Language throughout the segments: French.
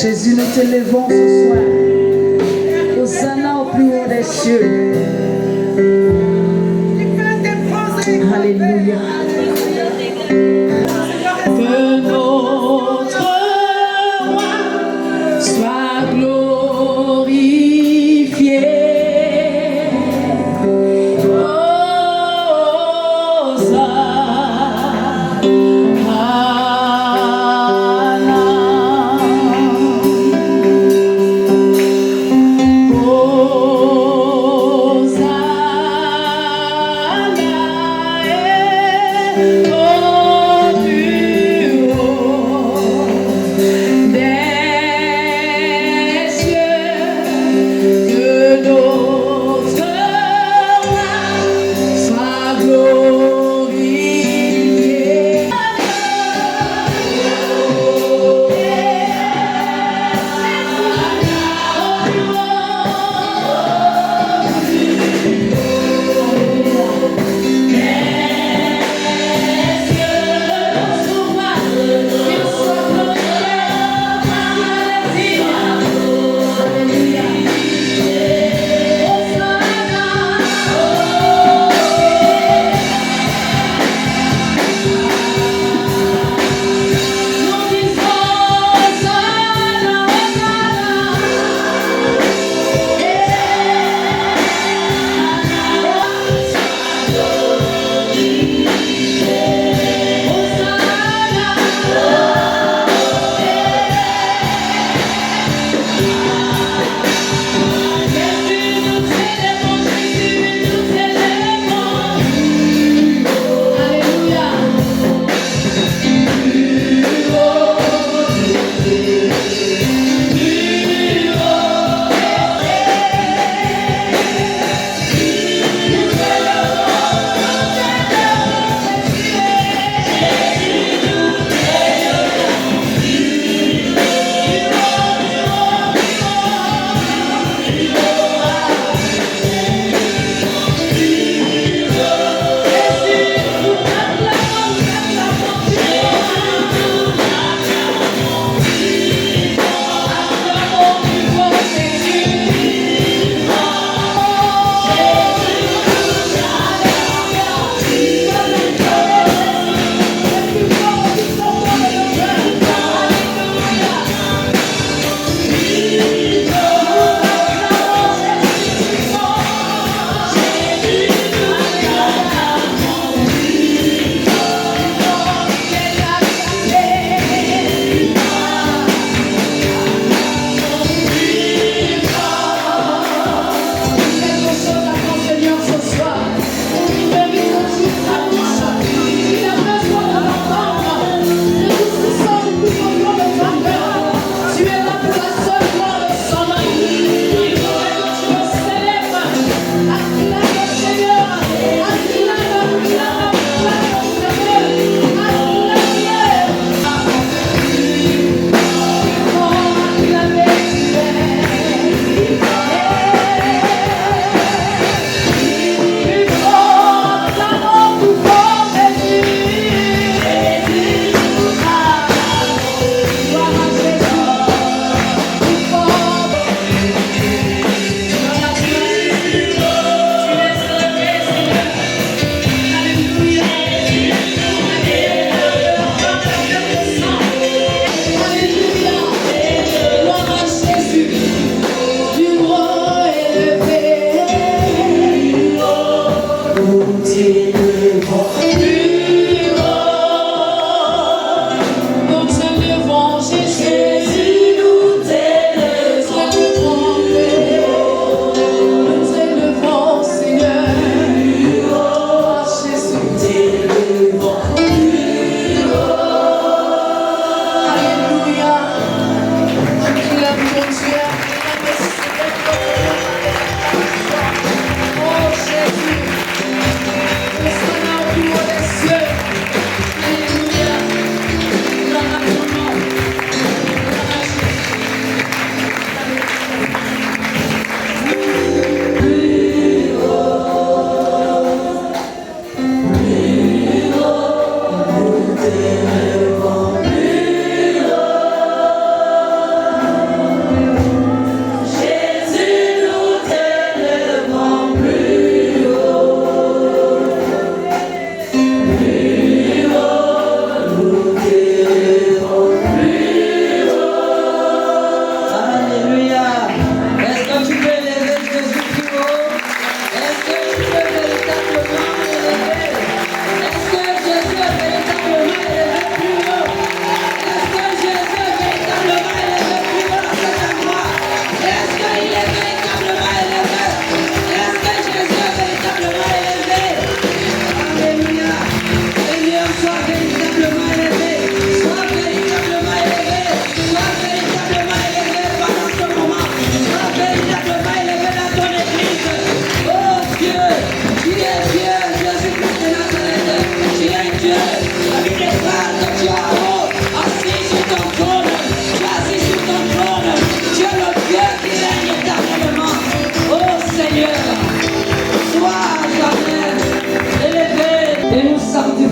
Jésus, nous te levons ce soir. Hosanna au plus haut des cieux. Alléluia. Que notre roi soit glorifié. Hosanna.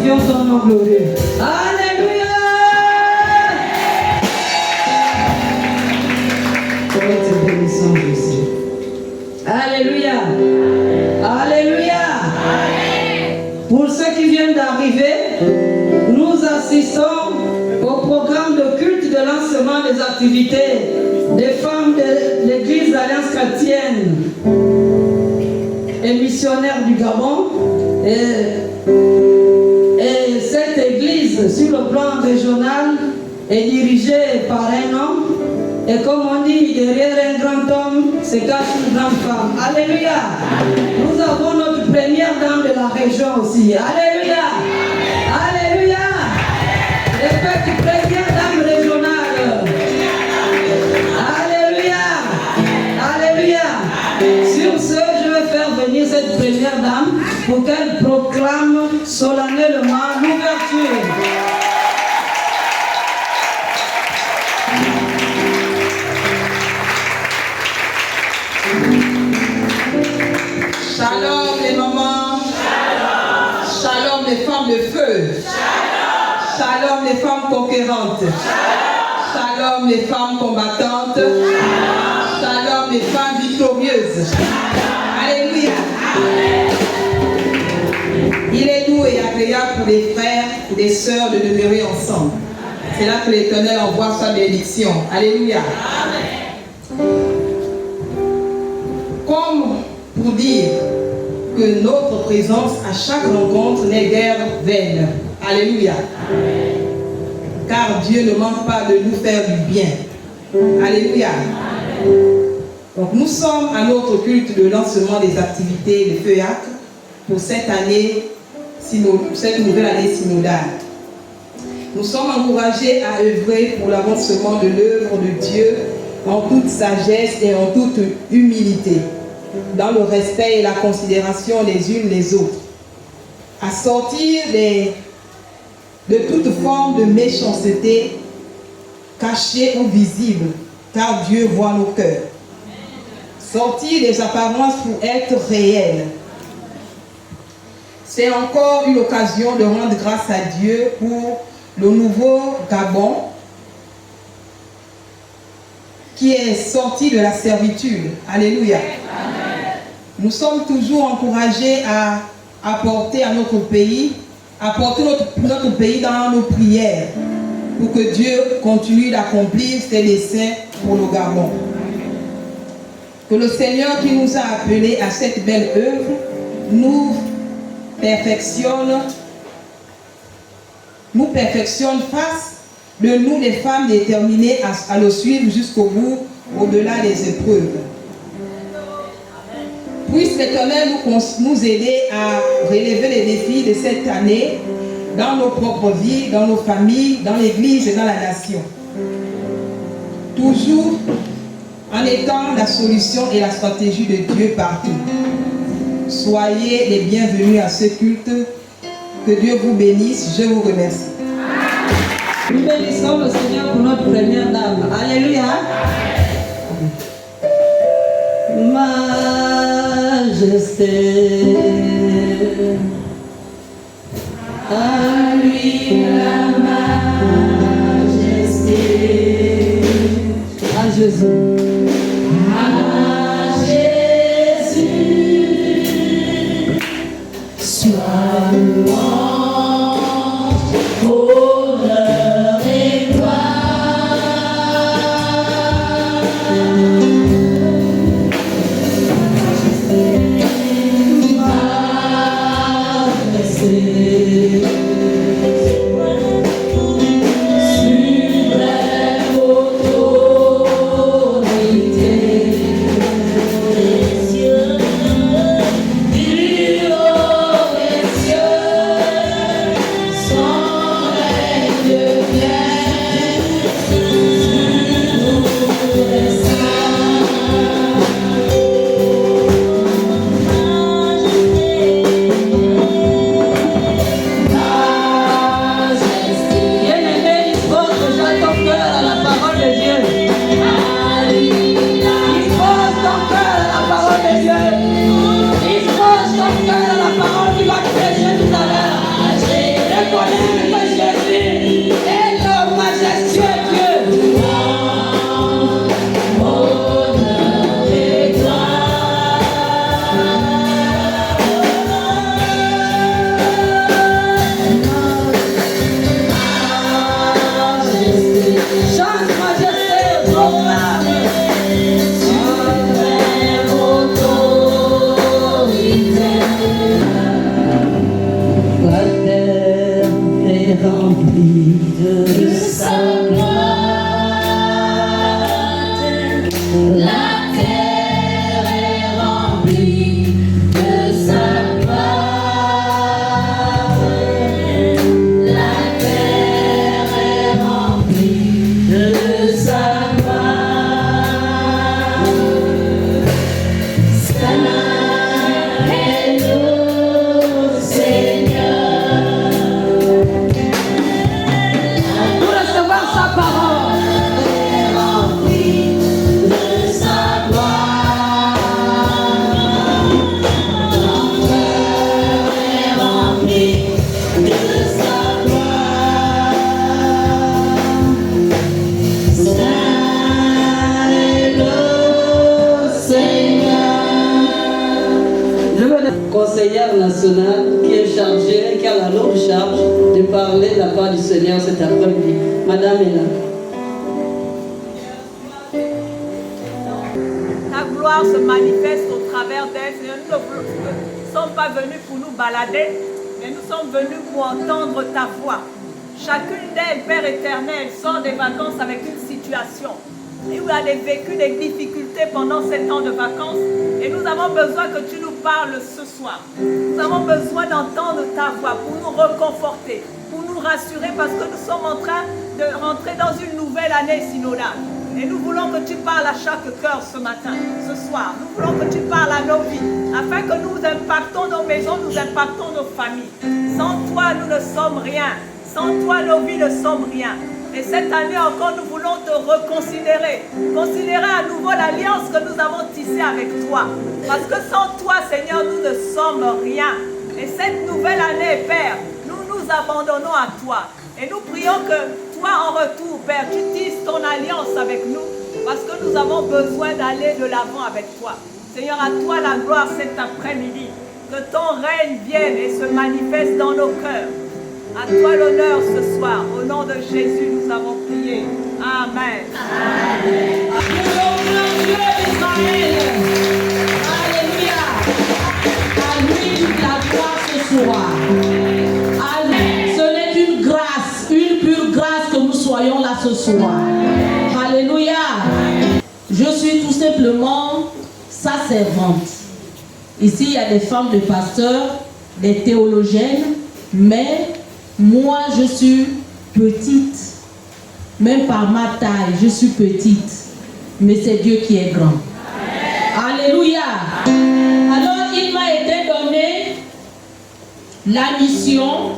glorifions ton nom glorieux. Alléluia. Pour être bénissant, Jésus. Alléluia. Alléluia. Pour ceux qui viennent d'arriver, nous assistons au programme de culte de lancement des activités des femmes de l'église d'Alliance chrétienne et missionnaire du Gabon. Et cette église, sur le plan régional, est dirigée par un homme. Et comme on dit, derrière un grand homme se cache une grande femme. Alléluia. Nous avons notre première dame de la région aussi. Alléluia. Alléluia. Respecte première dame régionale. Alléluia. Alléluia. Sur ce, je vais faire venir cette première dame pour qu'elle proclame solennellement l'ouverture. Shalom les mamans. Shalom. Shalom les femmes de feu. Shalom. Shalom les femmes conquérantes. Shalom. Shalom les femmes combattantes. Shalom. Shalom les femmes victorieuses. Shalom. Alléluia. Amen. Il est doux et agréable pour les frères et les sœurs de demeurer ensemble. C'est là que l'Éternel envoie sa bénédiction. Alléluia. Amen. Comme pour dire que notre présence à chaque rencontre n'est guère vaine. Alléluia. Amen. Car Dieu ne manque pas de nous faire du bien. Alléluia. Amen. Donc nous sommes à notre culte de lancement des activités de FEAC pour cette année, cette nouvelle année synodale. Nous sommes encouragés à œuvrer pour l'avancement de l'œuvre de Dieu en toute sagesse et en toute humilité, dans le respect et la considération les unes les autres, à sortir de toute forme de méchanceté, cachée ou visible, car Dieu voit nos cœurs. Sortir des apparences pour être réel. C'est encore une occasion de rendre grâce à Dieu pour le nouveau Gabon qui est sorti de la servitude. Alléluia. Nous sommes toujours encouragés à apporter à notre pays, apporter notre pays dans nos prières pour que Dieu continue d'accomplir ses desseins pour le Gabon. Que le Seigneur qui nous a appelés à cette belle œuvre nous perfectionne face de nous les femmes déterminées à le suivre jusqu'au bout, au-delà des épreuves. Puisse l'Éternel nous aider à relever les défis de cette année dans nos propres vies, dans nos familles, dans l'Église et dans la nation. Toujours en étant la solution et la stratégie de Dieu partout. Soyez les bienvenus à ce culte. Que Dieu vous bénisse. Je vous remercie. Nous bénissons le Seigneur pour notre première dame. Alléluia. Majesté, à lui la majesté, à Jésus. Suprême autorité. du Seigneur cet après-midi. Madame est là. Ta gloire se manifeste au travers d'elle. Seigneur, nous ne sommes pas venus pour nous balader, mais nous sommes venus pour entendre ta voix. Chacune d'elles, Père éternel, sort des vacances avec une situation. Et où elle a vécu des difficultés pendant ces temps de vacances. Et nous avons besoin que tu nous parles ce soir. Nous avons besoin d'entendre ta voix pour nous reconforter, pour nous rassurer, parce que nous sommes en train de rentrer dans une nouvelle année synodale. Et nous voulons que tu parles à chaque cœur ce matin, ce soir. Nous voulons que tu parles à nos vies, afin que nous impactons nos maisons, nous impactons nos familles. Sans toi, nous ne sommes rien. Sans toi, nos vies ne sont rien. Et cette année encore, nous voulons te reconsidérer. Considérer à nouveau l'alliance que nous avons tissée avec toi. Parce que sans toi, Seigneur, nous ne sommes rien. Et cette nouvelle année, Père, nous nous abandonnons à toi. Et nous prions que toi, en retour, Père, tu tisses ton alliance avec nous. Parce que nous avons besoin d'aller de l'avant avec toi. Seigneur, à toi la gloire cet après-midi. Que ton règne vienne et se manifeste dans nos cœurs. À toi l'honneur ce soir. Au nom de Jésus, nous avons prié. Amen. Amen. Alléluia. À lui la gloire ce soir. Amen. Ce n'est qu'une grâce, une pure grâce que nous soyons là ce soir. Alléluia. Je suis tout simplement sa servante. Ici, il y a des femmes de pasteurs, des théologiennes, mais moi, je suis petite. Même par ma taille, je suis petite. Mais c'est Dieu qui est grand. Amen. Alléluia. Alors, il m'a été donné la mission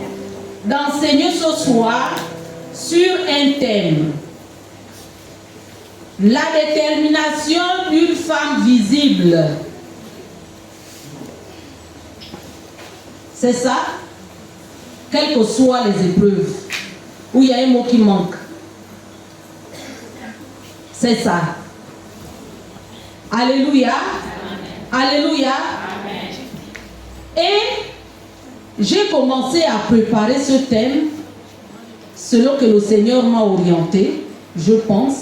d'enseigner ce soir sur un thème. La détermination d'une femme visible. C'est ça? Quelles que soient les épreuves, où il y a un mot qui manque. C'est ça. Alléluia. Amen. Alléluia. Amen. Et j'ai commencé à préparer ce thème selon que le Seigneur m'a orienté, je pense.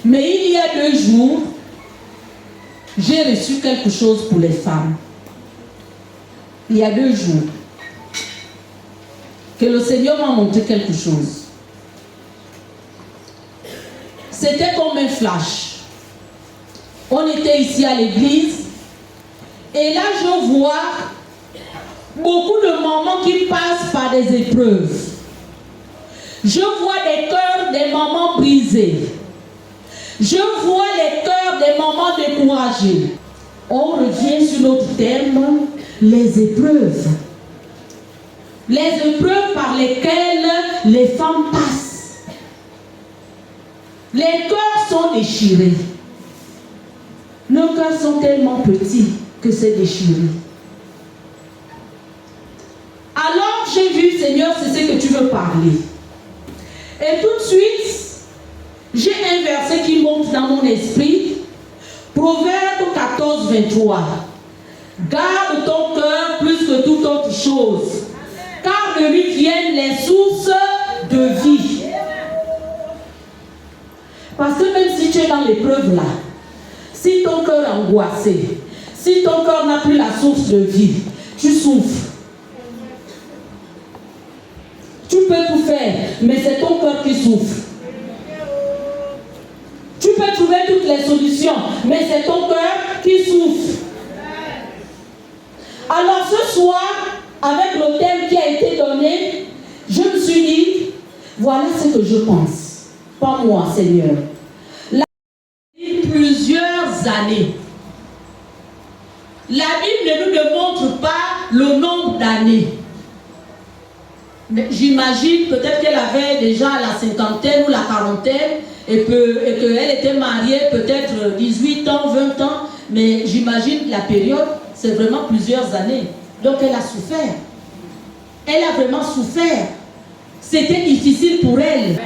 Mais il y a 2 jours, j'ai reçu quelque chose pour les femmes. Il y a 2 jours. Que le Seigneur m'a montré quelque chose. C'était comme un flash. On était ici à l'église et là je vois beaucoup de mamans qui passent par des épreuves. Je vois des cœurs des mamans brisés. Je vois les cœurs des mamans découragées. On revient sur notre thème, les épreuves. Les épreuves par lesquelles les femmes passent. Les cœurs sont déchirés. Nos cœurs sont tellement petits que c'est déchiré. Alors j'ai vu, Seigneur, c'est ce que tu veux parler. Et tout de suite, j'ai un verset qui monte dans mon esprit. Proverbe 14, 23. Garde ton cœur plus que toute autre chose, car de lui viennent les sources de vie. Parce que même si tu es dans l'épreuve là, si ton cœur est angoissé, si ton cœur n'a plus la source de vie, tu souffres. Tu peux tout faire, mais c'est ton cœur qui souffre. Tu peux trouver toutes les solutions, mais c'est ton cœur qui souffre. Alors ce soir, avec le thème qui a été donné, je me suis dit, voilà ce que je pense. Pas moi, Seigneur. La Bible, plusieurs années. La Bible ne nous démontre pas le nombre d'années. J'imagine peut-être qu'elle avait déjà la cinquantaine ou la quarantaine et qu'elle était mariée peut-être 18 ans, 20 ans. Mais j'imagine la période, c'est vraiment plusieurs années. Donc elle a souffert. Elle a vraiment souffert. C'était difficile pour elle.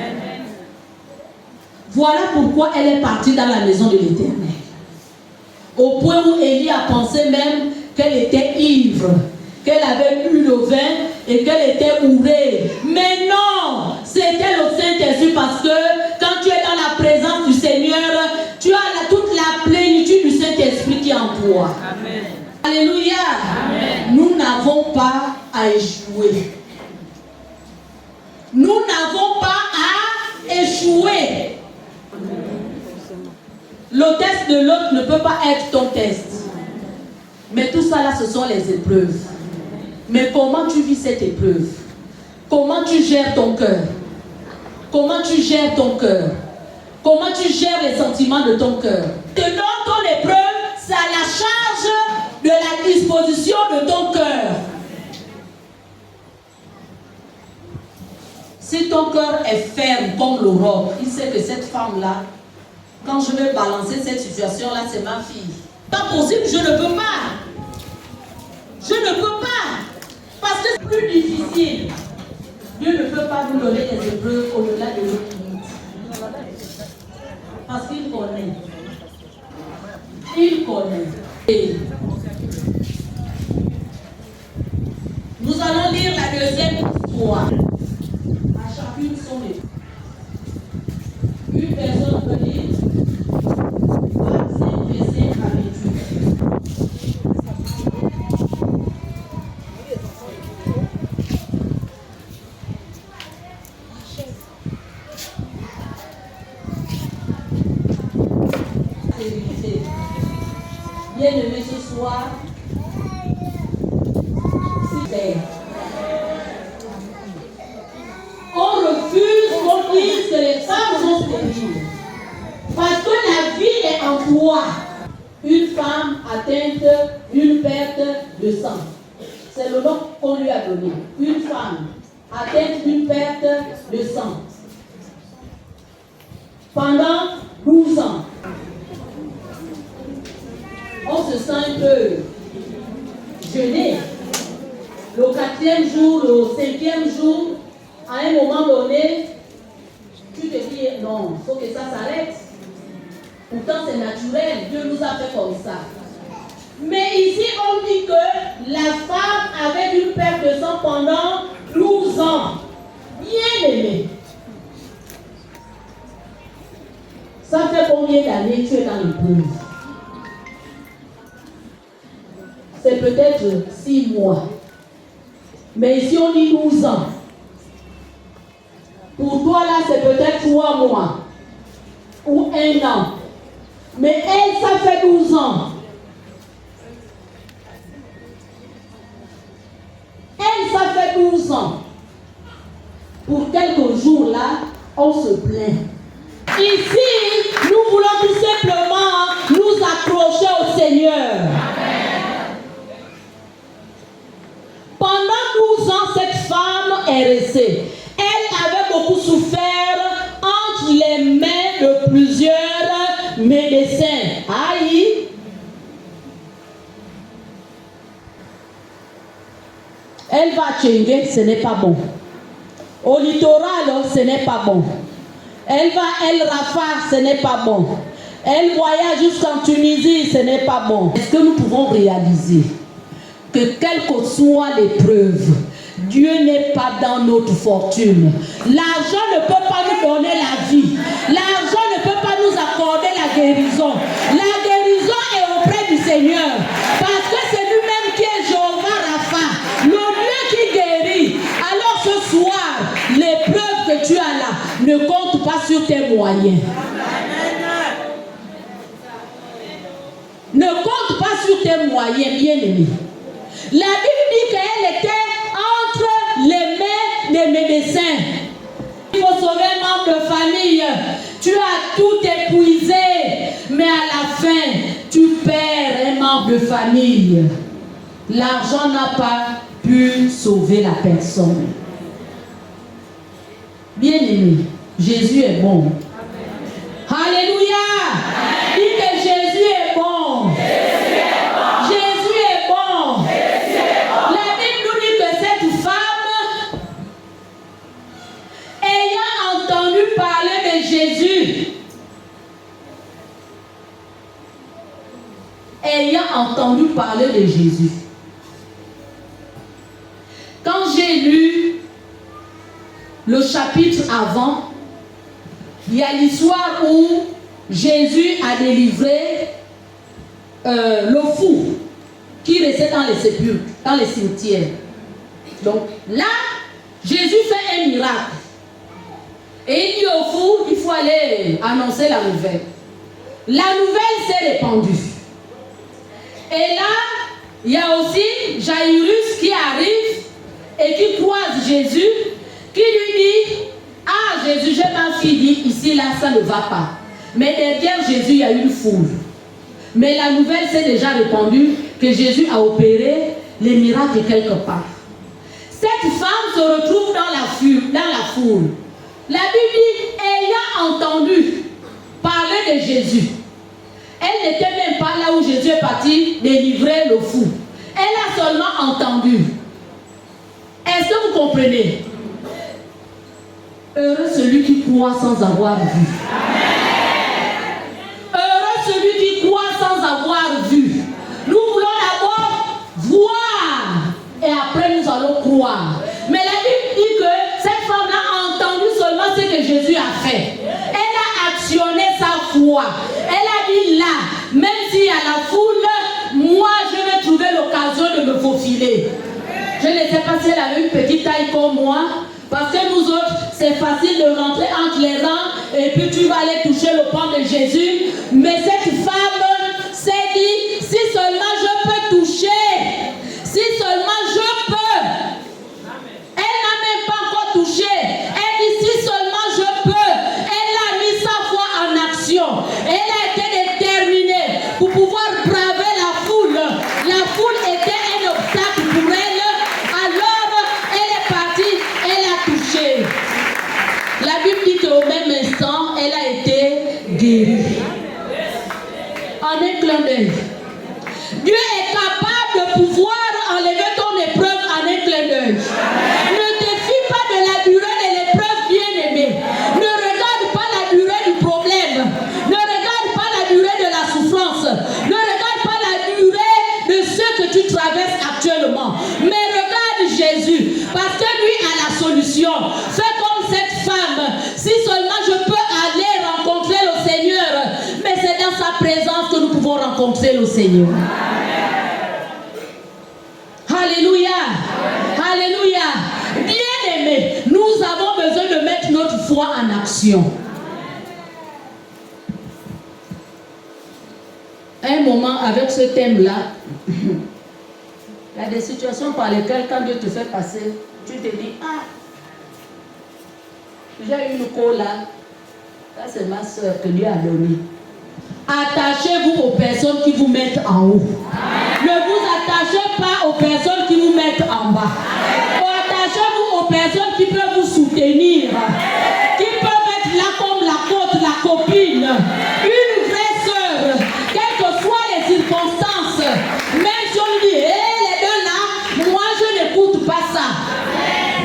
Voilà pourquoi elle est partie dans la maison de l'Éternel. Au point où Élie a pensé même qu'elle était ivre, qu'elle avait bu le vin et qu'elle était bourrée. Mais non! C'était le Saint-Esprit parce que quand tu es dans la présence du Seigneur, tu as toute la plénitude du Saint-Esprit qui est en toi. Amen. Alléluia. Amen. Nous n'avons pas à échouer. Nous n'avons pas à échouer. Le test de l'autre ne peut pas être ton test. Mais tout ça là, ce sont les épreuves. Mais comment tu vis cette épreuve? Comment tu gères ton cœur? Comment tu gères ton cœur? Comment tu gères les sentiments de ton cœur? Dans ton épreuve, c'est à la charge de la disposition de ton cœur. Si ton cœur est ferme comme le roc, il sait que cette femme-là, quand je vais balancer cette situation-là, c'est ma fille. Pas possible, je ne peux pas. Je ne peux pas. Parce que c'est plus difficile. Dieu ne peut pas nous donner des épreuves au-delà de nos limites. Parce qu'il connaît. Il connaît. Et nous allons lire la deuxième histoire. À chacune son épreuve. Une personne peut lire 25 versets à 28. Bien-aimés, ce soir, on refuse qu'on dise que les femmes sont stériles. Parce que la vie est en toi. Une femme atteinte d'une perte de sang. C'est le nom qu'on lui a donné. Une femme atteinte d'une perte de sang. Pendant 12 ans. On se sent un peu gêné. Le 4e jour, le 5e jour, à un moment donné, tu te dis non, il faut que ça s'arrête. Pourtant c'est naturel, Dieu nous a fait comme ça. Mais ici on dit que la femme avait une perte de sang pendant 12 ans. Bien aimé. Ça fait combien d'années tu es dans l'épreuve? C'est peut-être 6 mois. Mais ici on dit 12 ans. Pour toi là c'est peut-être 3 mois. Ou 1 an. Mais elle, ça fait 12 ans. Elle, ça fait 12 ans. Pour quelques jours là, on se plaint. Ici, nous voulons tout simplement nous accrocher au Seigneur. Pendant 12 ans, cette femme est restée. Elle avait beaucoup souffert entre les mains de plusieurs médecins. Aïe. Elle va à Tchéngué, ce n'est pas bon. Au littoral, ce n'est pas bon. Elle va à El Rafah, ce n'est pas bon. Elle voyage jusqu'en Tunisie, ce n'est pas bon. Est-ce que nous pouvons réaliser que quelle que soit l'épreuve, Dieu n'est pas dans notre fortune. L'argent ne peut pas nous donner la vie. L'argent ne peut pas nous accorder la guérison. La guérison est auprès du Seigneur. Parce que c'est lui-même qui est Jéhovah Rapha, le Dieu qui guérit. Alors ce soir, l'épreuve que tu as là ne compte pas sur tes moyens. Ne compte pas sur tes moyens, bien-aimés. La Bible dit qu'elle était entre les mains des médecins. Il faut sauver un membre de famille. Tu as tout épuisé, mais à la fin, tu perds un membre de famille. L'argent n'a pas pu sauver la personne. Bien-aimé, Jésus est bon. Alléluia. Dis que Jésus est bon. Jésus est bon. La Bible nous dit que cette femme, ayant entendu parler de Jésus, de Jésus, quand j'ai lu le chapitre avant, il y a l'histoire où Jésus a délivré le fou qui restait dans les sépulcres, dans les cimetières. Donc là, Jésus fait un miracle. Et il dit au fou, il faut aller annoncer la nouvelle. La nouvelle s'est répandue. Et là, il y a aussi Jairus qui arrive et qui croise Jésus, qui lui dit, ah Jésus, j'ai ma fille, dit, ici là, ça ne va pas. Mais derrière Jésus, il y a une foule. Mais la nouvelle s'est déjà répandue que Jésus a opéré les miracles quelque part. Cette femme se retrouve dans la foule. La Bible dit, ayant entendu parler de Jésus, elle n'était même pas là où Jésus est parti délivrer le fou. Elle a seulement entendu. Est-ce que vous comprenez? Heureux celui qui croit sans avoir vu. Heureux celui qui croit sans avoir vu. Nous voulons d'abord voir et après nous allons croire. Mais la Bible dit que cette femme a entendu seulement ce que Jésus a fait. Elle a actionné sa foi. Elle a dit là, même s'il y a la foule, moi je vais trouver l'occasion de me faufiler. Je ne sais pas si elle avait une petite taille comme moi, parce que nous autres, c'est facile de rentrer entre les rangs et puis tu vas aller toucher le pan de Jésus. Mais cette femme s'est dit, si seulement je peux toucher, si seulement je peux. Elle n'a même pas encore touché. Elle dit, si seulement je peux. Elle a mis sa foi en action. Elle a été déterminée pour pouvoir braver la foule. La foule était un obstacle pour elle. Alors, elle est partie, elle a touché. La Bible dit qu'au même instant, elle a été guérie. En un clin d'œil. Dieu est capable de pouvoir enlever ton épreuve en un clin d'œil. Ne te fie pas de la durée de l'épreuve, bien-aimée. Ne regarde pas la durée du problème. Ne regarde pas la durée de la souffrance. Ne regarde pas la durée de ce que tu traverses actuellement. Mais regarde Jésus, parce que lui a la solution. Fais comme cette femme. Si seulement je peux aller rencontrer le Seigneur. Mais c'est dans sa présence que nous pouvons rencontrer le Seigneur. Alléluia. Alléluia. Bien-aimés, nous avons besoin de mettre notre foi en action. Un moment avec ce thème-là, il y a des situations par lesquelles quand Dieu te fait passer, tu te dis, ah, j'ai une cola, ça c'est ma soeur que Dieu a donnée. Attachez-vous aux personnes qui vous mettent en haut. Ne vous attachez pas aux personnes qui vous mettent en bas. Attachez-vous aux personnes qui peuvent vous soutenir, qui peuvent être là comme la côte, la copine, une vraie sœur, quelles que soient les circonstances. Même si on dit, hé, les deux là, moi je n'écoute pas ça.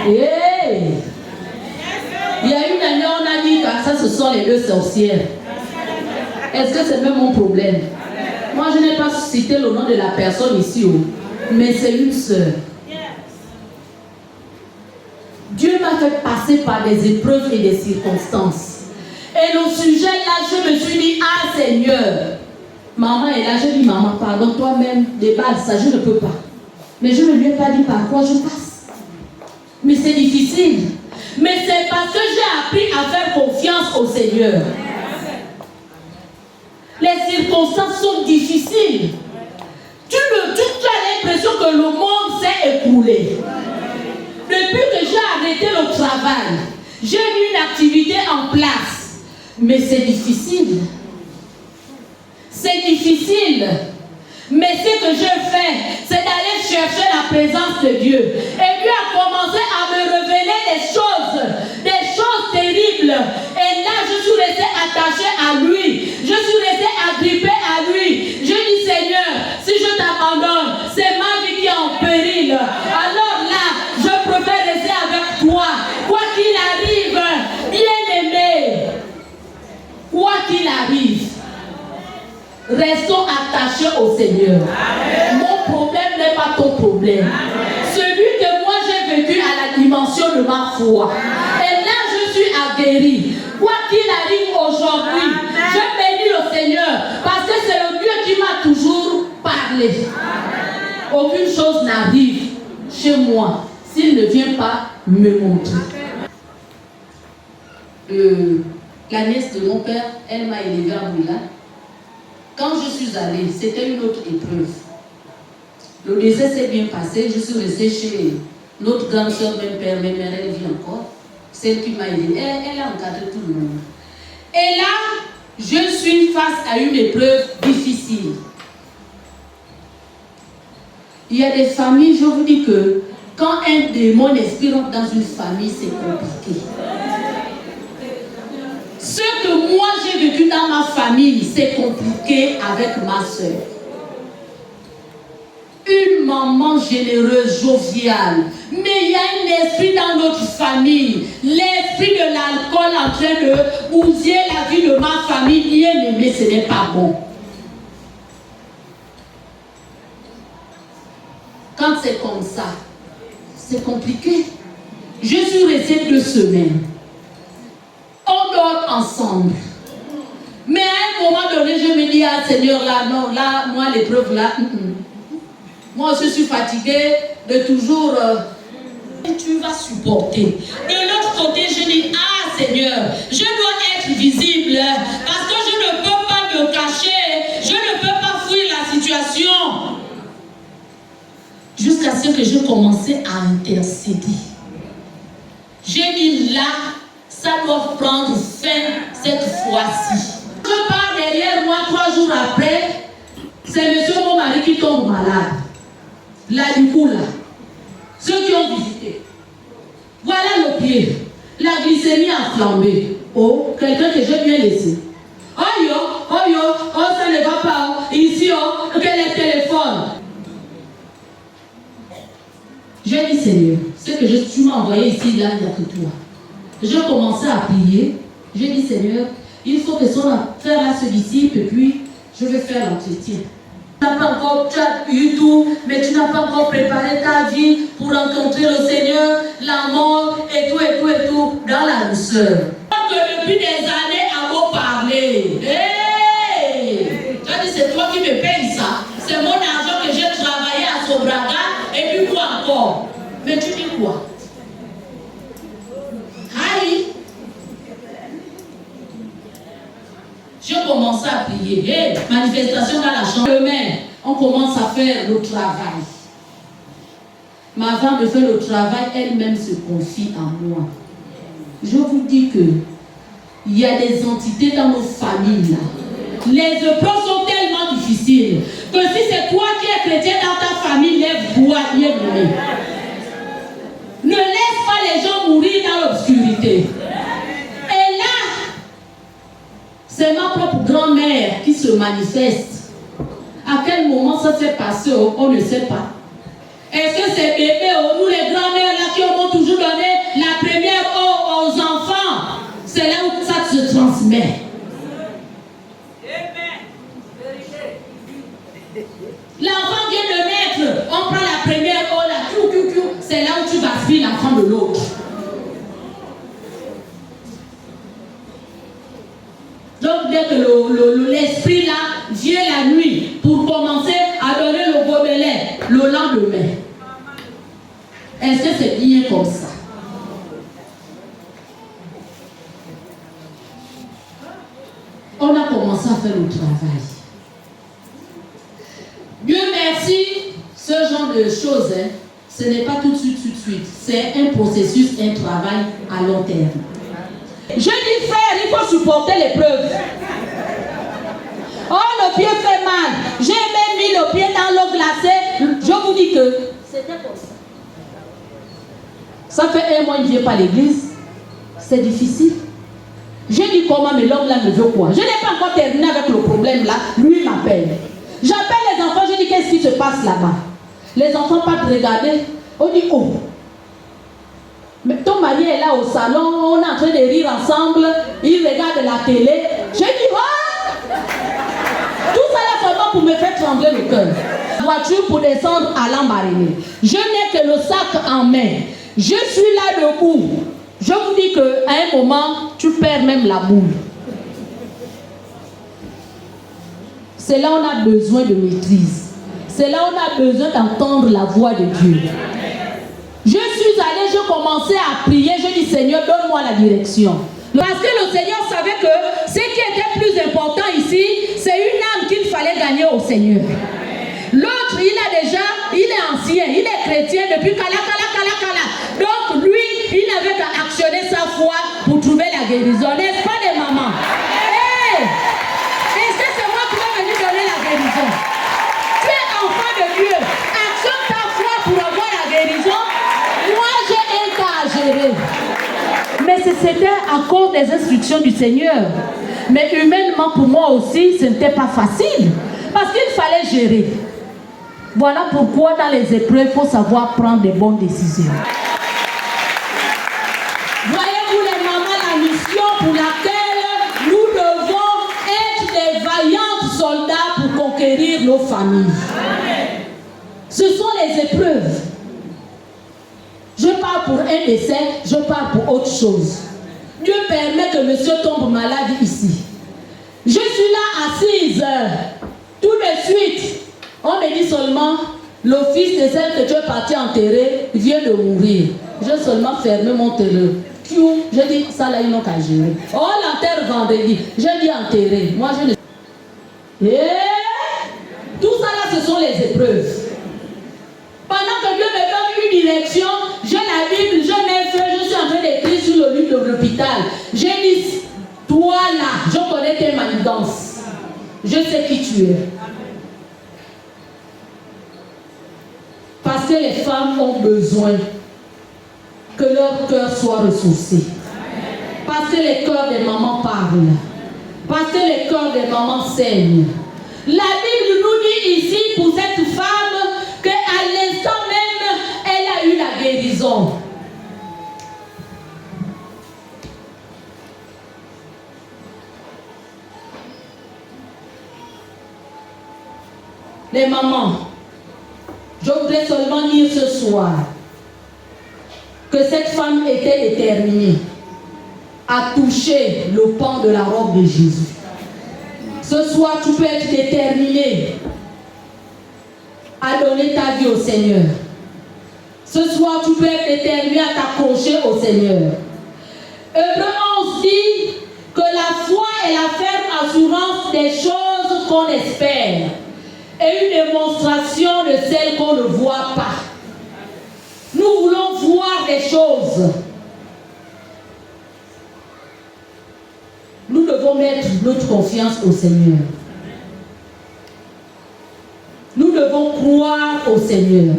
Hey. Il y a une année, on a dit que ça, ce sont les deux sorcières. Est-ce que c'est même mon problème? Moi, je n'ai pas cité le nom de la personne ici, mais c'est une sœur. Dieu m'a fait passer par des épreuves et des circonstances. Et le sujet là, je me suis dit, ah Seigneur, maman est là, j'ai dit, maman, pardon, toi-même, des bases, ça, je ne peux pas. Mais je ne lui ai pas dit par quoi je passe. Mais c'est difficile. Mais c'est parce que j'ai appris à faire confiance au Seigneur. Les circonstances sont difficiles. Tu as l'impression que le monde s'est écoulé. Depuis que j'ai arrêté le travail, j'ai mis une activité en place. Mais c'est difficile. C'est difficile. Mais ce que je fais, c'est d'aller chercher la présence de Dieu. Et Dieu a commencé à me révéler des choses terribles. Et là, je suis restée attachée à lui. Je suis restée agrippée à lui. Je dis, Seigneur, si je t'abandonne, c'est ma vie qui est en péril. Alors là, je préfère rester avec toi. Quoi qu'il arrive, bien-aimé, quoi qu'il arrive, restons attachés au Seigneur. Amen. Mon problème n'est pas ton problème. Amen. Celui que moi j'ai vécu à la dimension de ma foi. Et périr. Quoi qu'il arrive aujourd'hui, je bénis le Seigneur parce que c'est le Dieu qui m'a toujours parlé. Aucune chose n'arrive chez moi s'il ne vient pas me montrer. La nièce de mon père, elle m'a élevée à Moula. Quand je suis allée, c'était une autre épreuve. Le décès s'est bien passé, je suis restée chez notre grande soeur, même père, même mère, elle vit encore. Celle qui m'a aidée, elle a encadré tout le monde. Et là, je suis face à une épreuve difficile. Il y a des familles, je vous dis que quand un démon esprit rentre dans une famille, c'est compliqué. Ce que moi j'ai vécu dans ma famille, c'est compliqué avec ma soeur. Une maman généreuse, joviale. Mais il y a un esprit dans notre famille. L'esprit de l'alcool en train de bousiller la vie de ma famille. Bien aimé, ce n'est pas bon. Quand c'est comme ça, c'est compliqué. Je suis restée 2 semaines. On dort ensemble. Mais à un moment donné, je me dis, ah Seigneur, là, non, là, moi, l'épreuve, là, moi, je suis fatiguée de toujours... tu vas supporter. De l'autre côté, je dis, ah Seigneur, je dois être visible parce que je ne peux pas me cacher, je ne peux pas fuir la situation. Jusqu'à ce que je commençais à intercéder. J'ai dit là, ça doit prendre fin cette fois-ci. Je pars derrière moi 3 jours après, c'est monsieur mon mari qui tombe malade. Là, du coup, là, ceux qui ont visité. Voilà le pied. La glycémie a flambé. Oh, quelqu'un que j'ai bien laissé. Oh yo, oh ça ne va pas. Ici, oh, quel est le téléphone? J'ai dit Seigneur, ce que tu m'as envoyé ici, là, il n'y a que toi. Je commençais à prier. J'ai dit Seigneur, il faut que son frère là se dissipe et puis je vais faire l'entretien. Tu n'as pas encore, tu as eu tout, mais tu n'as pas encore préparé ta vie pour rencontrer le Seigneur, la mort et tout, dans la douceur. Que depuis des années, à vous parler. Hey! Tu as dit, c'est toi qui me payes ça. C'est mon argent que j'ai travaillé à Sobraga et puis quoi encore? Mais tu dis quoi? Aïe! Je commençais à prier. Hey, manifestation dans la chambre. Demain, on commence à faire le travail. Ma femme me fait le travail, elle-même se confie à moi. Je vous dis que il y a des entités dans nos familles là. Les épreuves sont tellement difficiles que si c'est toi qui es chrétien dans ta famille, lève-toi, bien-aimé. Ne laisse pas les gens mourir dans l'obscurité. Et là, c'est ma propre grand-mère qui se manifeste. À quel moment ça s'est passé, on ne sait pas. Est-ce que c'est bébé ou nous les grand-mères là qui ont toujours donné la première eau aux enfants? C'est là où ça se transmet. L'enfant vient de naître, on prend la première eau là, c'est là où tu vas fuir l'enfant de l'autre. Donc dès que l'esprit là vient la nuit pour commencer à donner le gobelet le lendemain. Est-ce que c'est bien comme ça? On a commencé à faire le travail. Dieu merci, ce genre de choses, ce n'est pas tout de suite. C'est un processus, un travail à long terme. Je dis frère, il faut supporter l'épreuve. Oh, le pied fait mal. J'ai même mis le pied dans l'eau glacée. Je vous dis que c'était comme ça. Ça fait 1 mois qu'il ne vient pas à l'église. C'est difficile. J'ai dit comment, mais l'homme là ne veut quoi? Je n'ai pas encore terminé avec le problème là. Lui m'appelle. J'appelle les enfants, je dis qu'est-ce qui se passe là-bas? Les enfants partent regarder. On dit oh. Mais ton mari est là au salon, on est en train de rire ensemble, il regarde la télé. J'ai dit oh! Tout ça là seulement pour me faire trembler le cœur. Voiture pour descendre à Lambaréné. Je n'ai que le sac en main. Je suis là debout. Je vous dis qu'à un moment, tu perds même la boule. C'est là où on a besoin de maîtrise. C'est là où on a besoin d'entendre la voix de Dieu. Je suis allée, je commençais à prier, je dis Seigneur, donne-moi la direction. Parce que le Seigneur savait que ce qui était plus important ici, c'est une âme qu'il fallait gagner au Seigneur. L'autre, il est ancien, il est chrétien depuis Kala. Donc lui, il n'avait qu'à actionner sa foi pour trouver la guérison. N'est-ce pas les mamans? Hey! Est-ce que c'est moi qui vais venir donner la guérison? Tu es enfant de Dieu. Actionne ta foi pour avoir la guérison. Moi, j'ai un cas à gérer. Mais c'était à cause des instructions du Seigneur. Mais humainement, pour moi aussi, ce n'était pas facile. Parce qu'il fallait gérer. Voilà pourquoi dans les épreuves, il faut savoir prendre des bonnes décisions. Voyez-vous les mamans, la mission pour laquelle nous devons être des vaillants soldats pour conquérir nos familles. Ce sont les épreuves. Je parle pour un décès, je parle pour autre chose. Dieu permet que monsieur tombe malade ici. Je suis là assise. Tout de suite, on me dit seulement, le fils de celle que tu es parti enterrer vient de mourir. J'ai seulement fermé mon terreau. Je dis, ça là, ils n'ont qu'à gérer. On l'enterre vendredi. Je dis enterrer. Moi, je ne... Et tout ça là, ce sont les épreuves. Pendant que Dieu me donne une direction, j'ai la Bible, je mets feu, je suis en train d'écrire sur le lit de l'hôpital. J'ai dit, toi là, je connais tes manigances. Je sais qui tu es. Parce que les femmes ont besoin que leur cœur soit ressourcé. Parce que les cœurs des mamans parlent. Parce que les cœurs des mamans saignent. La Bible nous dit ici pour cette femme qu'à l'instant même, elle a eu la guérison. Les mamans, je voudrais seulement dire ce soir que cette femme était déterminée à toucher le pan de la robe de Jésus. Ce soir, tu peux être déterminé à donner ta vie au Seigneur. Ce soir, tu peux être déterminé à t'accrocher au Seigneur. Hébreux 11 dit que la foi est la ferme assurance des choses qu'on espère et une démonstration de celles qu'on ne voit pas. Nous voulons voir des choses. Nous devons mettre notre confiance au Seigneur. Nous devons croire au Seigneur.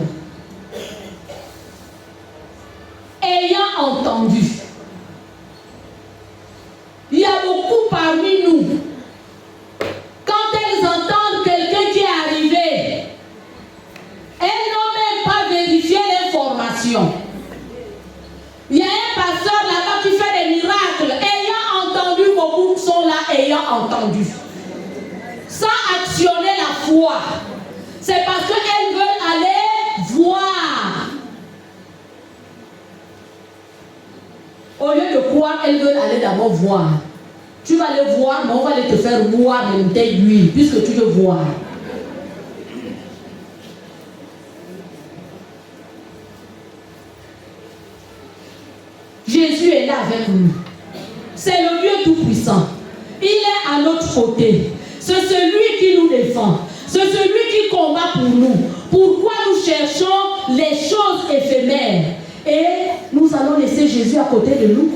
Ayant entendu, il y a beaucoup parmi nous, quand elles entendent quelqu'un qui est arrivé, elles n'ont même pas vérifié l'information. Il y a un pasteur là-bas qui fait des miracles. Ayant entendu, beaucoup sont là ayant entendu. Sans actionner la foi. C'est parce qu'elles veulent aller voir. Au lieu de croire, elles veulent aller d'abord voir. Tu vas aller voir, mais on va aller te faire boire une bouteille d'huile, puisque tu veux voir. Jésus est là avec nous. C'est le Dieu Tout-Puissant. Il est à notre côté. C'est celui qui nous défend. C'est celui qui combat pour nous. Pourquoi nous cherchons les choses éphémères et nous allons laisser Jésus à côté de nous?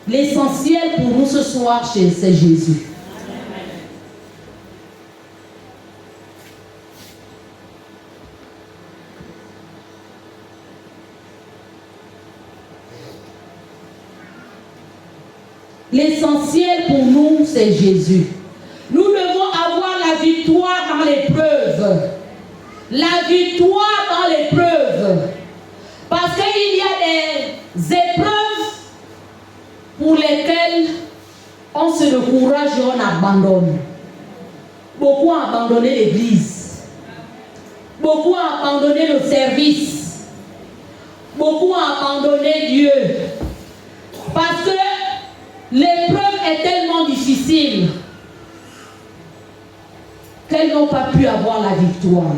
L'essentiel pour nous ce soir, c'est Jésus. L'essentiel pour nous, c'est Jésus. Nous devons avoir la victoire dans l'épreuve. La victoire dans l'épreuve. Parce qu'il y a des épreuves pour lesquelles on se décourage et on abandonne. Beaucoup ont abandonné l'église. Beaucoup ont abandonné le service. beaucoup ont abandonné Dieu. Parce que l'épreuve est tellement difficile qu'elles n'ont pas pu avoir la victoire.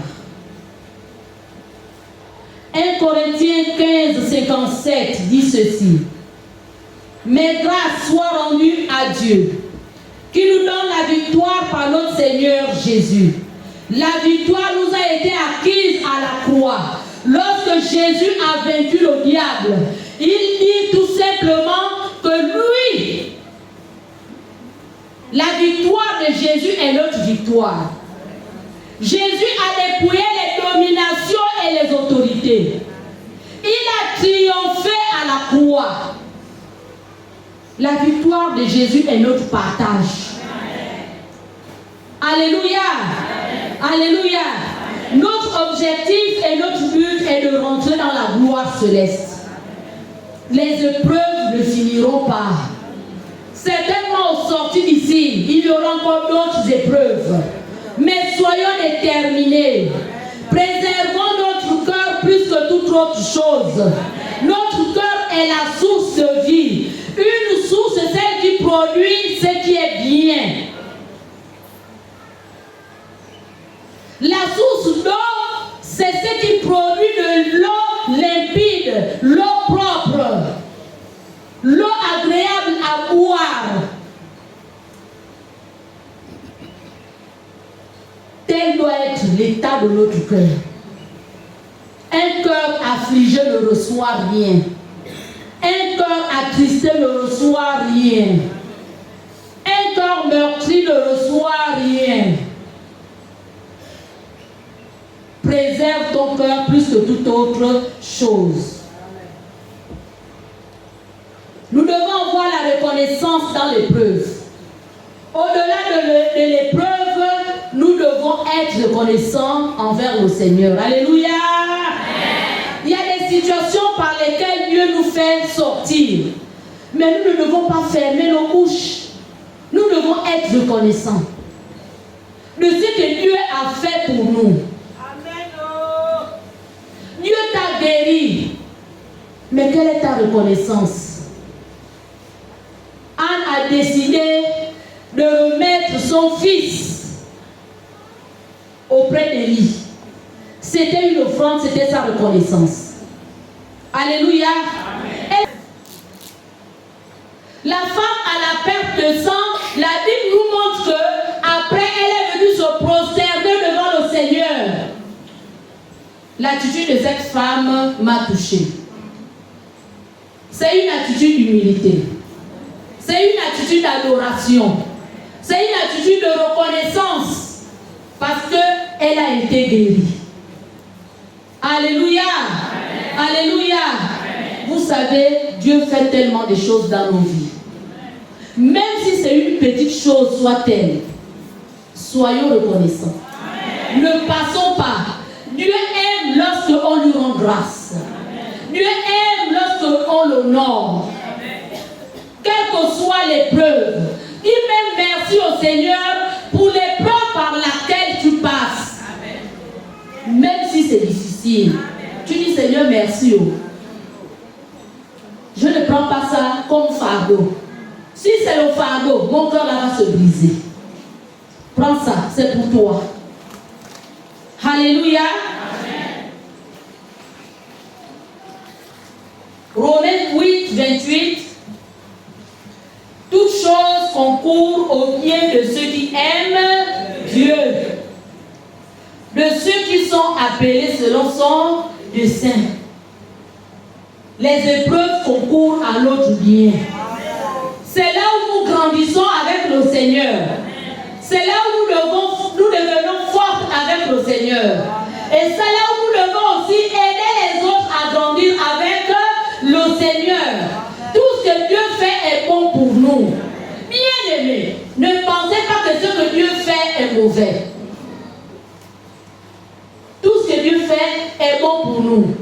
1 Corinthiens 15, 57 dit ceci. Mais grâce soit rendue à Dieu, qui nous donne la victoire par notre Seigneur Jésus. La victoire nous a été acquise à la croix. Lorsque Jésus a vaincu le diable, il dit tout simplement que lui, la victoire de Jésus est notre victoire. Jésus a dépouillé les dominations et les autorités. Il a triomphé à la croix. La victoire de Jésus est notre partage. Alléluia. Alléluia. Notre objectif et notre but est de rentrer dans la gloire céleste. Les épreuves ne finiront pas. Certainement au sorti d'ici, il y aura encore d'autres épreuves. Mais soyons déterminés. Préservons notre cœur plus que toute autre chose. Notre cœur est la source de vie. Une source, c'est celle qui produit ce qui est bien. La source d'eau, c'est ce qui produit de l'eau limpide, l'eau propre, l'eau agréable à boire. Tel doit être l'état de notre cœur. Un cœur affligé ne reçoit rien. Un cœur attristé ne reçoit rien. Un cœur meurtri ne reçoit rien. Préserve ton cœur plus que toute autre chose. Nous devons avoir la reconnaissance dans l'épreuve. Au-delà de l'épreuve, nous devons être reconnaissants envers le Seigneur. Alléluia. Il y a des situations par lesquelles Dieu nous fait sortir. Mais nous ne devons pas fermer nos bouches. Nous devons être reconnaissants de ce que Dieu a fait pour nous. Dieu t'a guéri. Mais quelle est ta reconnaissance? Anne a décidé de remettre son fils auprès d'Élie. C'était une offrande, c'était sa reconnaissance. Alléluia. La femme à la perte de sang, la Bible nous montre que après elle est venue se prosterner devant le Seigneur. L'attitude de cette femme m'a touchée. C'est une attitude d'humilité. C'est une attitude d'adoration. C'est une attitude de reconnaissance. Parce qu'elle a été guérie. Alléluia. Amen. Alléluia. Amen. Vous savez, Dieu fait tellement de choses dans nos vies. Même si c'est une petite chose, soit-elle, soyons reconnaissants. Amen. Ne passons pas. Dieu aime lorsqu'on lui rend grâce. Amen. Dieu aime lorsqu'on l'honore. Quelle que soit l'épreuve, dis même merci au Seigneur pour l'épreuve par laquelle tu passes. Amen. Même si c'est difficile. Amen. Tu dis Seigneur merci. Je ne prends pas ça comme fardeau. Si c'est le fardeau, mon cœur là va se briser. Prends ça, c'est pour toi. Alléluia. Amen. Romains 8, 28. Toute chose concourt au bien de ceux qui aiment Dieu, de ceux qui sont appelés selon son dessein. Les épreuves concourent à notre bien. C'est là où nous grandissons avec le Seigneur. C'est là où nous devenons forts avec le Seigneur. Et c'est là où nous devons aussi aider les autres à grandir avec le Seigneur. Tout ce que Dieu fait est bon pour nous. Bien-aimés, ne pensez pas que ce que Dieu fait est mauvais. Tout ce que Dieu fait est bon pour nous.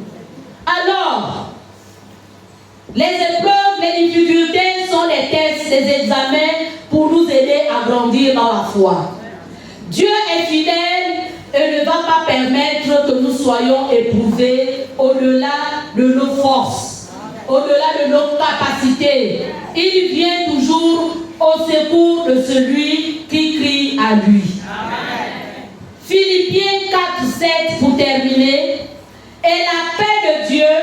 Alors, les épreuves, les difficultés sont des tests, des examens pour nous aider à grandir dans la foi. Dieu est fidèle et ne va pas permettre que nous soyons éprouvés au-delà de nos forces, au-delà de nos capacités. Il vient toujours au secours de celui qui crie à lui. Amen. Philippiens 4:7 pour terminer. Et la paix de Dieu,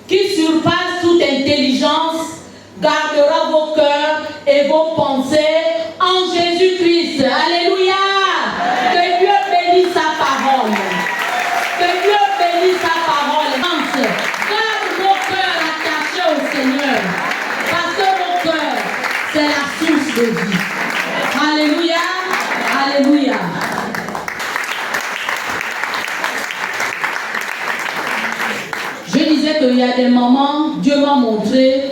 qui surpasse toute intelligence, gardera vos cœurs et vos pensées en Jésus-Christ. Alléluia. Que Dieu bénisse sa parole. Que Dieu bénisse sa parole. Garde vos cœurs attachés au Seigneur. Parce que vos cœurs, c'est la source de vie. Alléluia. Alléluia. Je disais qu'il y a des moments, Dieu m'a montré